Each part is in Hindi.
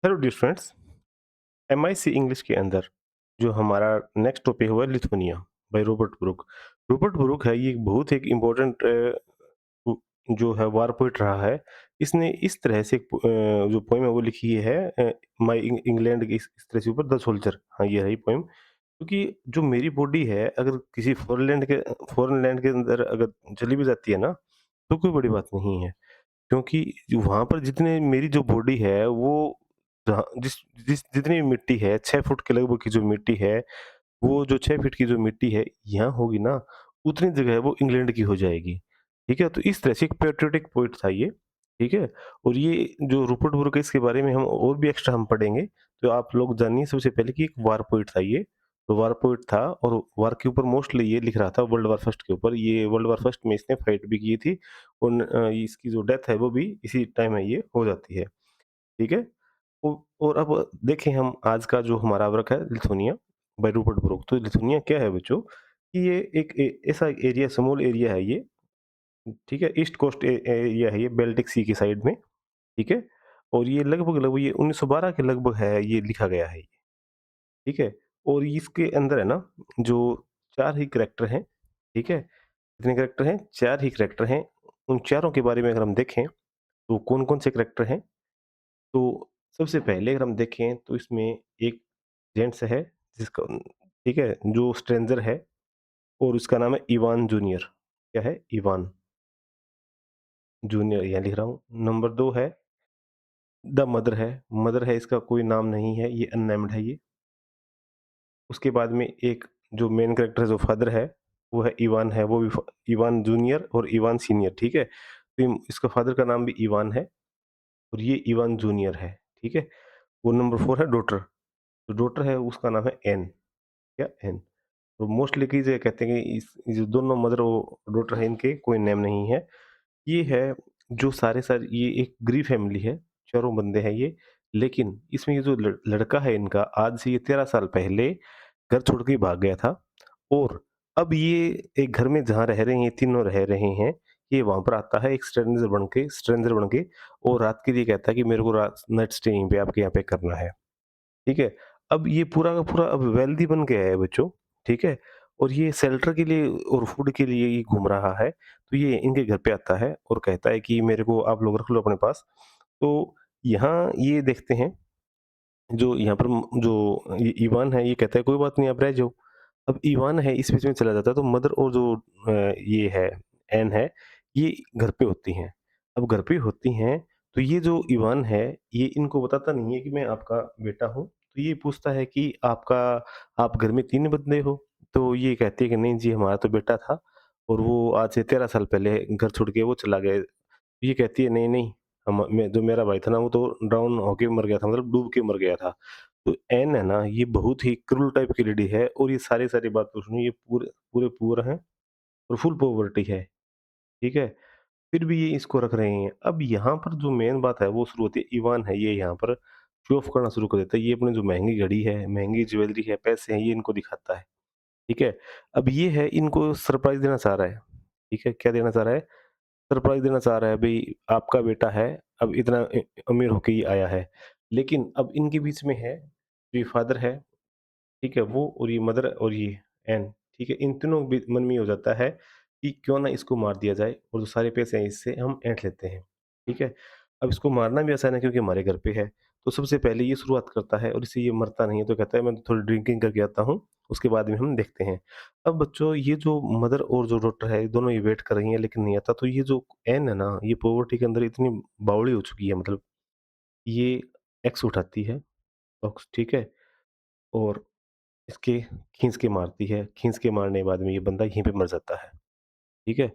Hello dear friends, MIC English के अंदर जो हमारा नेक्स्ट टॉपिक हुआ Lithuania by Robert Brook. Robert Brook है ये एक बहुत एक इम्पोर्टेंट जो है वार पोइट रहा है। इसने इस तरह से एक जो पोएम है वो लिखी है, माय इंग्लैंड की इस तरह से ऊपर द सोल्जर। हाँ, ये है ये पोएम। क्योंकि जो मेरी बॉडी है अगर किसी फॉरेन लैंड के अंदर अगर चली भी जाती है ना, तो कोई बड़ी बात नहीं है। क्योंकि वहाँ पर जितने मेरी जो बॉडी है वो जहाँ जिस जिस जितनी भी मिट्टी है 6 फुट के लगभग की जो मिट्टी है, वो जो 6 फीट की जो मिट्टी है यहाँ होगी ना, उतनी जगह है वो इंग्लैंड की हो जाएगी। ठीक है? तो इस तरह से एक पैट्रियोटिक पोएट था ये। ठीक है? और ये जो रूपर्ट ब्रूक है इसके बारे में हम और भी एक्स्ट्रा हम पढ़ेंगे। तो आप लोग जानिए सबसे पहले कि एक वार पोएट था ये। तो वार पोएट था और वार के ऊपर मोस्टली ये लिख रहा था वर्ल्ड वार फर्स्ट के ऊपर। ये वर्ल्ड वार फर्स्ट में इसने फाइट भी की थी। इसकी जो डेथ है वो भी इसी टाइम है ये हो जाती है। ठीक है? ओ और अब देखें हम आज का जो हमारा वर्क है लिथुनिया बाय रूपर्ट ब्रूक। तो लिथुनिया क्या है बच्चों, कि ये एक ऐसा एरिया, स्मॉल एरिया है ये। ठीक है? ईस्ट कोस्ट एरिया है ये, बाल्टिक सी की साइड में। ठीक है? और ये लगभग ये 1912 के लगभग है, ये लिखा गया है ये। ठीक है? और इसके अंदर है ना, जो 4 ही कैरेक्टर हैं। ठीक है? कितने कैरेक्टर हैं? 4 ही कैरेक्टर हैं। उन चारों के बारे में अगर हम देखें, तो कौन-कौन से कैरेक्टर हैं? तो सबसे पहले अगर हम देखें तो इसमें एक जेंट्स है जिसका, ठीक है, जो स्ट्रेंजर है और उसका नाम है इवान जूनियर। क्या है? इवान जूनियर यहाँ लिख रहा हूँ। नंबर 2 है द मदर है। मदर है, इसका कोई नाम नहीं है, ये अननेम्ड है ये। उसके बाद में एक जो मेन कैरेक्टर है, जो फादर है, वो है इवान है, वो भी इवान जूनियर और इवान सीनियर। ठीक है? तो इसका फादर का नाम भी इवान है और ये इवान जूनियर है। ठीक है? वो नंबर 4 है डॉटर। जो डॉटर है उसका नाम है एन। क्या? एन। तो मोस्टली की जगह कहते हैं कि इस ये जो दोनों मदर और डॉटर है, इनके कोई नेम नहीं है। ये है जो सारे ये एक गरीब फैमिली है, चारों बंदे हैं ये। लेकिन इसमें ये जो लड़का है इनका, आज से ये 13 साल पहले घर छोड़ के भाग गया था। और अब ये एक घर में जहाँ रह रहे हैं, ये तीनों रह रहे हैं, ये वहाँ पर आता है एक स्ट्रेंजर बन के और रात के लिए कहता है कि मेरे को रात नाइट स्टे यहीं पे आपके यहाँ पे करना है। ठीक है? अब ये पूरा का पूरा अब वेल्दी बन गया है बच्चों। ठीक है? और ये शेल्टर के लिए और फूड के लिए ये घूम रहा है। तो ये इनके घर पे आता है और कहता है कि मेरे को आप लोग रख लो अपने पास। तो यहाँ ये देखते हैं, जो यहाँ पर जो इवान है, ये कहता है कोई बात नहीं, आप रह जाओ। अब इवान है इस बीच में चला जाता है, तो मदर और जो ये है, एन है, ये घर पे होती हैं। अब घर पे होती हैं, तो ये जो इवान है, ये इनको बताता नहीं है कि मैं आपका बेटा हूँ। तो ये पूछता है कि आप घर में 3 बंदे हो? तो ये कहती है कि नहीं जी, हमारा तो बेटा था और वो आज से 13 साल पहले घर छोड़ के वो चला गया। ये कहती है नहीं, नहीं, हम मैं जो मेरा भाई था ना वो तो ड्राउन होके मर गया था, मतलब डूब के मर गया था। तो एन है ना, ये बहुत ही क्रूर टाइप की लेडी है और ये सारी बात सुनिए, ये पूरे पूरे पुअर हैं और फुल पॉवर्टी है। ठीक है? फिर भी ये इसको रख रहे हैं। अब यहाँ पर जो मेन बात है वो शुरू होती है, इवान है ये यहाँ पर शो ऑफ करना शुरू कर देता है। ये अपनी जो महँगी घड़ी है, महँगी ज्वेलरी है, पैसे हैं, ये इनको दिखाता है। ठीक है? अब ये है इनको सरप्राइज़ देना चाह रहा है। ठीक है? क्या देना चाह रहा है? सरप्राइज़ देना चाह रहा है, भई आपका बेटा है, अब इतना अमीर होके ये आया है। लेकिन अब इनके बीच में है, जो ये फादर है, ठीक है? वो और ये मदर और ये एन, ठीक है? इन तीनों के मन में ये हो जाता है कि क्यों ना इसको मार दिया जाए और जो सारे पैसे हैं इससे हम ऐंठ लेते हैं। ठीक है? अब इसको मारना भी आसान है क्योंकि हमारे घर पे है। तो सबसे पहले ये शुरुआत करता है और इससे ये मरता नहीं है, तो कहता है मैं थोड़ी ड्रिंकिंग करके आता हूँ, उसके बाद में हम देखते हैं। अब बच्चों ये जो मदर और जो डॉटर है, दोनों ये वेट कर रही हैं लेकिन नहीं आता। तो ये जो एन है ना, ये पॉवर्टी के अंदर इतनी बावड़ी हो चुकी है, मतलब ये एक्स उठाती है, ऑक्स, ठीक है? और इसके खींच के मारती है, खींच के मारने के बाद में ये बंदा यहीं पे मर जाता है। ठीक है?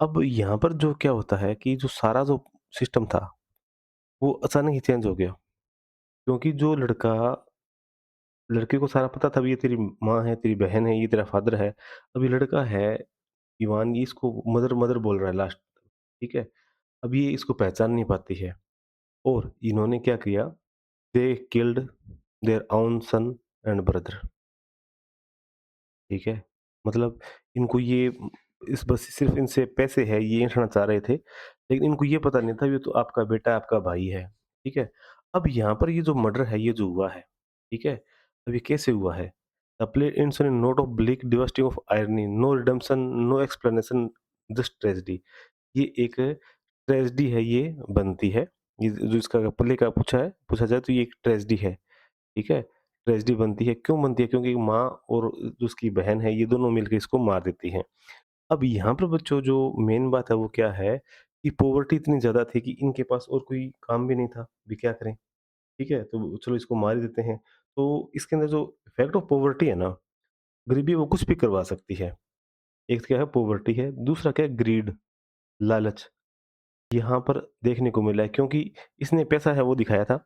अब यहाँ पर जो क्या होता है कि जो सारा जो सिस्टम था, वो अचानक ही चेंज हो गया। क्योंकि जो लड़के को सारा पता था, भी ये तेरी माँ है, तेरी बहन है, ये तेरा फादर है। अब ये लड़का है, इवान, ये इसको मदर मदर बोल रहा है लास्ट तक, ठीक है? अब ये इसको पहचान नहीं पाती है और इन्होंने क्या किया, they killed their own son and brother. ठीक है? मतलब इनको ये इस बस सिर्फ़ इनसे पैसे है, ये ऐंठना चाह रहे थे, लेकिन इनको ये पता नहीं था ये तो आपका बेटा है, आपका भाई है। ठीक है? अब यहाँ पर ये जो मर्डर है, ये जो हुआ है, ठीक है? अब ये कैसे हुआ है? The play ends on a note of bleak devastating of irony, no redemption, no explanation, just tragedy. ये एक ट्रेजेडी है, ये बनती है। ये जो इसका प्ले का पूछा जाए तो ये एक ट्रेजेडी है, ठीक है? ट्रेजेडी बनती है, क्यों बनती है? क्योंकि माँ और जो उसकी बहन है, ये दोनों मिलके इसको मार देती हैं। अब यहाँ पर बच्चों जो मेन बात है वो क्या है कि पॉवर्टी इतनी ज़्यादा थी कि इनके पास और कोई काम भी नहीं था, अभी क्या करें? ठीक है? तो चलो इसको मार ही देते हैं। तो इसके अंदर जो इफ़ेक्ट ऑफ पॉवर्टी है ना, गरीबी वो कुछ भी करवा सकती है। एक क्या है पॉवर्टी है, दूसरा क्या है ग्रीड, लालच। यहाँ पर देखने को मिला है क्योंकि इसने पैसा है वो दिखाया था,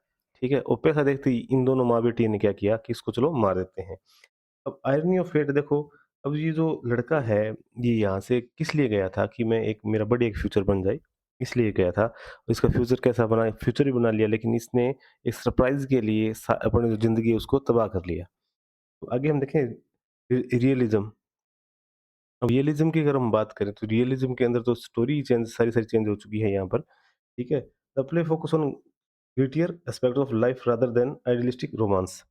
ठीक है? और पैसा देखते ही इन दोनों माँ-बेटी ने क्या किया कि इसको चलो मार देते हैं। अब आयरनी ऑफ फेट देखो, अब ये जो लड़का है, ये यहाँ से किस लिए गया था कि मैं एक मेरा बढ़िया एक फ्यूचर बन जाए, इसलिए गया था। इसका फ्यूचर कैसा बना? फ्यूचर ही बना लिया लेकिन इसने एक सरप्राइज़ के लिए अपनी जो ज़िंदगी है उसको तबाह कर लिया। तो आगे हम देखें रियलिज़्म। अब रियलिज़्म की अगर हम बात करें तो रियलिज़्म के अंदर तो स्टोरी चेंज सारी चेंज हो चुकी है यहाँ पर, ठीक है? The play focus on grittier aspect of life rather than idealistic romance.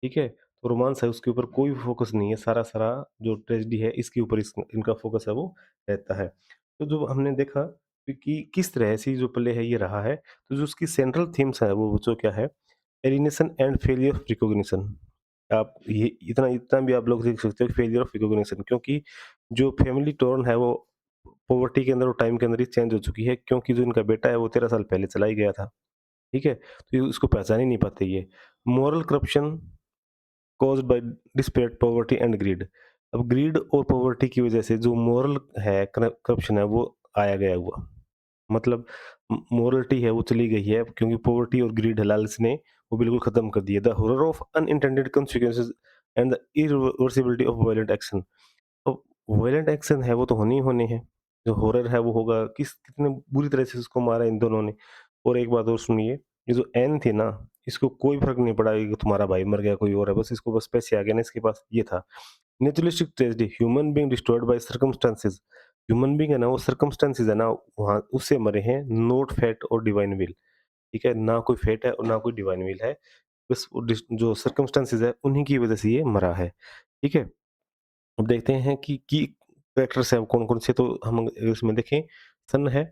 ठीक है? तो रोमांस है उसके ऊपर कोई फ़ोकस नहीं है, सारा-सारा जो ट्रेजेडी है इसके ऊपर इनका फ़ोकस है वो रहता है। तो जो हमने देखा कि किस तरह से जो प्ले है ये रहा है, तो जो उसकी सेंट्रल थीम्स है वो जो क्या है, alienation and failure of recognition. आप ये इतना इतना भी आप लोग देख सकते हो फेलियर ऑफ रिकॉग्निशन, क्योंकि जो फैमिली टर्न है वो पॉवर्टी के अंदर और टाइम के अंदर ही चेंज हो चुकी है, क्योंकि जो इनका बेटा है वो 13 साल पहले चला ही गया था। ठीक है? तो ये उसको पहचान ही नहीं पाते ये। Moral corruption caused by disparate poverty and greed. अब ग्रीड और पॉवर्टी की वजह से जो मोरल है, करप्शन है वो आया गया हुआ। मतलब मोरलिटी है वो चली गई है, क्योंकि पॉवर्टी और ग्रीड है, लालच ने वो बिल्कुल खत्म कर दिया। The horror of unintended consequences and the irreversibility of violent action. तो वायलेंट एक्शन है वो तो होने ही होने हैं। जो हॉरर है वो होगा, कितने बुरी तरह से उसको मारा इन दोनों ने। और एक बात और सुनिए, ये जो एन थी ना, इसको कोई फ़र्क नहीं पड़ा कि तुम्हारा भाई मर गया कोई और है, बस इसको बस पैसे आ गए ना इसके पास, ये था। Naturalistic tragedy, human being destroyed by circumstances. Human being है ना, वो सर्कमस्टेंसेस है ना, वहाँ उससे मरे हैं, नॉट फेट और डिवाइन विल। ठीक है? ना कोई फेट है और ना कोई डिवाइन विल है। बस वो जो सर्कमस्टेंसेस है उन्हीं की वजह से ये मरा है। ठीक है? अब देखते हैं कि कैरेक्टर्स हैं कौन-कौन से, तो हम इसमें देखें, सन है,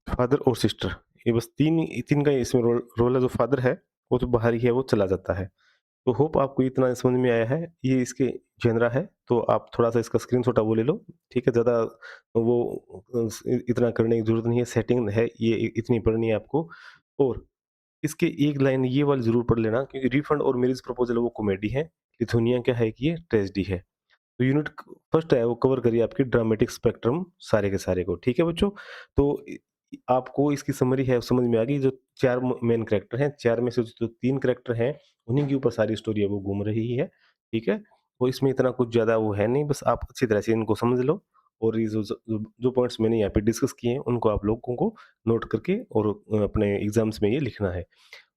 फादर और सिस्टर, ये बस 3 का ही इसमें रोल है। जो फादर है, वो तो बाहर ही है, वो चला जाता है। तो होप आपको इतना समझ में आया है। ये इसके जेनरा है, तो आप थोड़ा-सा इसका स्क्रीनशॉट आप वो ले लो, ठीक है? ज़्यादा वो इतना करने की ज़रूरत नहीं है, सेटिंग है ये इतनी पढ़नी है आपको। और इसकी एक लाइन ये वाली ज़रूर पढ़ लेना, क्योंकि रिफंड और मैरिज प्रपोज़ल वो कॉमेडी है, लिथुनिया क्या है कि ये ट्रेजेडी है। तो यूनिट फर्स्ट है वो कवर करिए आपकी ड्रामेटिक स्पेक्ट्रम सारे के सारे को, ठीक है बच्चों? तो आपको इसकी समरी है समझ में आ गई। जो 4 मेन कैरेक्टर हैं, 4 में से जो 3 कैरेक्टर हैं, उन्हीं के ऊपर सारी स्टोरी है वो घूम रही है, ठीक है? और इसमें इतना कुछ ज़्यादा वो है नहीं, बस आप अच्छी तरह से इनको समझ लो। और ये जो पॉइंट्स मैंने यहाँ पे डिस्कस किए हैं, उनको आप लोगों को नोट करके और अपने एग्ज़ाम्स में ये लिखना है।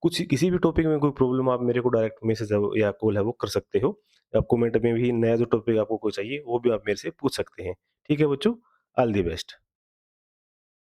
कुछ किसी भी टॉपिक में कोई प्रॉब्लम, आप मेरे को डायरेक्ट मैसेज या कॉल है वो कर सकते हो। आप कमेंट में भी नया जो टॉपिक आपको कोई चाहिए वो भी आप मेरे से पूछ सकते हैं। ठीक है बच्चों? All the best.